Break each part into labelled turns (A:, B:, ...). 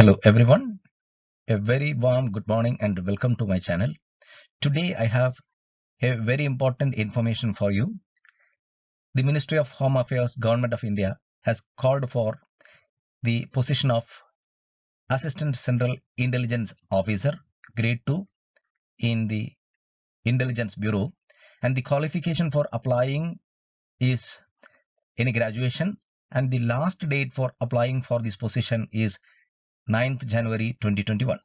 A: Hello everyone, a very warm good morning and welcome to my channel. Today I have a very important information for you. The Ministry of Home Affairs, Government of India has called for the position of Assistant Central Intelligence Officer Grade 2 in the Intelligence Bureau, and the qualification for applying is any graduation, and the last date for applying for this position is 9th January 2021.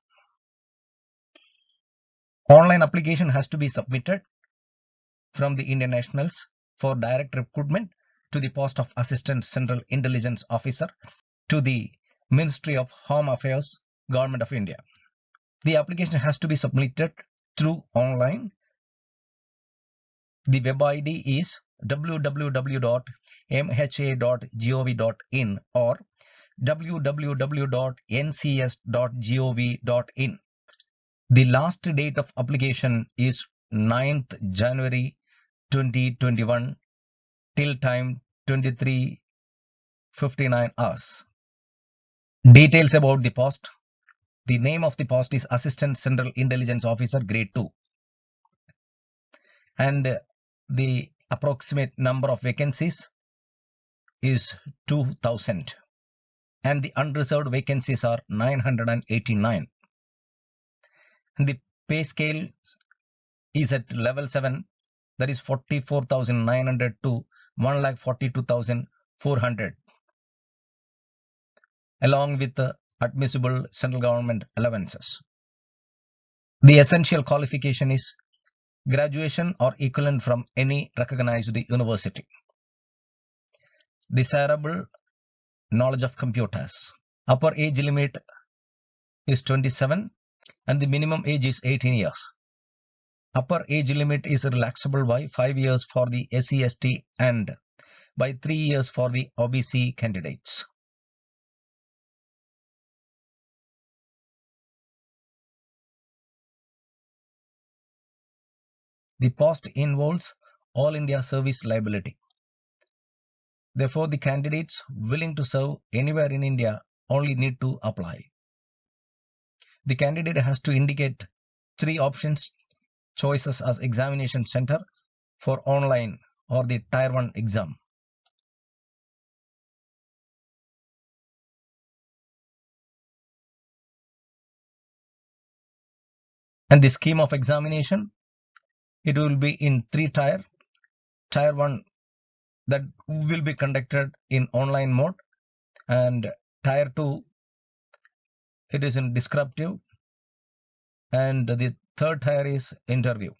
A: Online application has to be submitted from the Indian nationals for direct recruitment to the post of Assistant Central Intelligence Officer to the Ministry of Home Affairs, Government of India. The application has to be submitted through online. The web ID is www.mha.gov.in or www.ncs.gov.in. The last date of application is 9th January 2021 till time 23:59 hours. Details about the post. The name of the post is Assistant Central Intelligence Officer Grade 2. And the approximate number of vacancies is 2000. And the unreserved vacancies are 989. And the pay scale is at level 7, that is 44,900 to 1,42,400, along with the admissible central government allowances. The essential qualification is graduation or equivalent from any recognized university. Desirable knowledge of computers. Upper age limit is 27 and the minimum age is 18 years. Upper age limit is relaxable by 5 years for the SC/ST and by 3 years for the OBC candidates. The post involves all India service liability. Therefore, the candidates willing to serve anywhere in India only need to apply. The candidate has to indicate 3 options choices as examination center for online or the Tier 1 exam. And the scheme of examination, it will be in 3 tier. Tier 1 that will be conducted in online mode, and Tier 2 it is in descriptive, and the third tier is interview.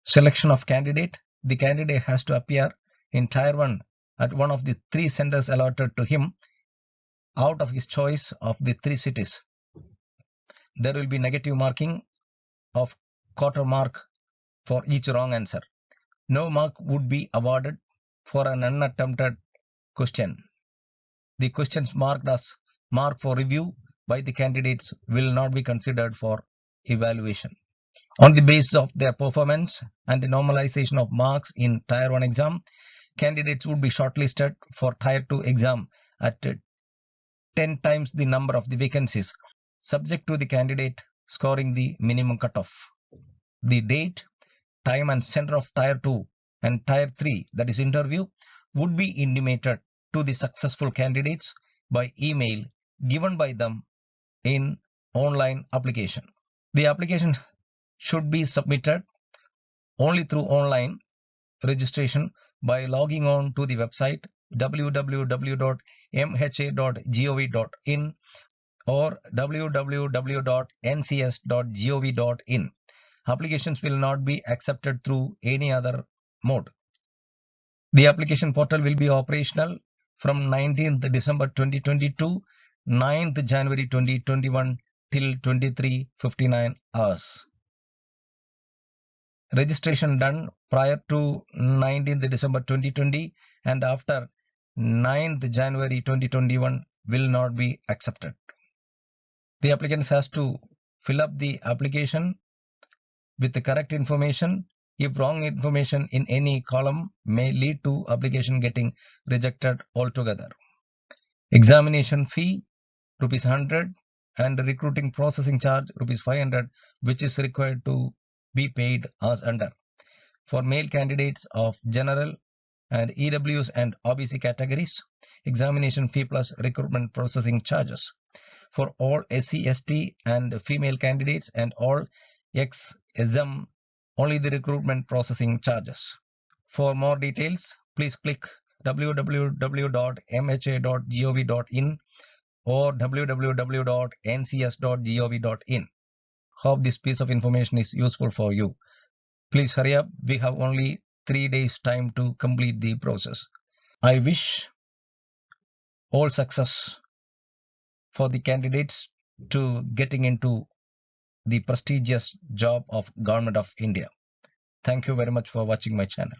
A: Selection of candidate, the candidate has to appear in Tier 1 at one of the 3 centers allotted to him out of his choice of the 3 cities. There will be negative marking of quarter mark for each wrong answer. No mark would be awarded for an unattempted question. The questions marked as mark for review by the candidates will not be considered for evaluation. On the basis of their performance and the normalization of marks in Tier 1 exam, candidates would be shortlisted for Tier 2 exam at 10 times the number of the vacancies, subject to the candidate scoring the minimum cutoff. The date, time and center of Tier 2 and Tier 3, that is interview, would be intimated to the successful candidates by email given by them in online application. The application should be submitted only through online registration by logging on to the website www.mha.gov.in or www.ncs.gov.in. Applications will not be accepted through any other mode. The application portal will be operational from 19th December 2022, 9th January 2021 till 23:59 hours. Registration done prior to 19th December 2020 and after 9th January 2021 will not be accepted. The applicant has to fill up the application with the correct information. If wrong information in any column may lead to application getting rejected altogether. Examination fee rupees 100, and recruiting processing charge rupees 500, which is required to be paid as under. For male candidates of general and EWS and OBC categories, examination fee plus recruitment processing charges. For all SC, ST and female candidates and all ex-SM, only the recruitment processing charges. For more details, please click www.mha.gov.in or www.ncs.gov.in. Hope this piece of information is useful for you. Please hurry up. We have only 3 days time to complete the process. I wish all success for the candidates to getting into the prestigious job of Government of India. Thank you very much for watching my channel.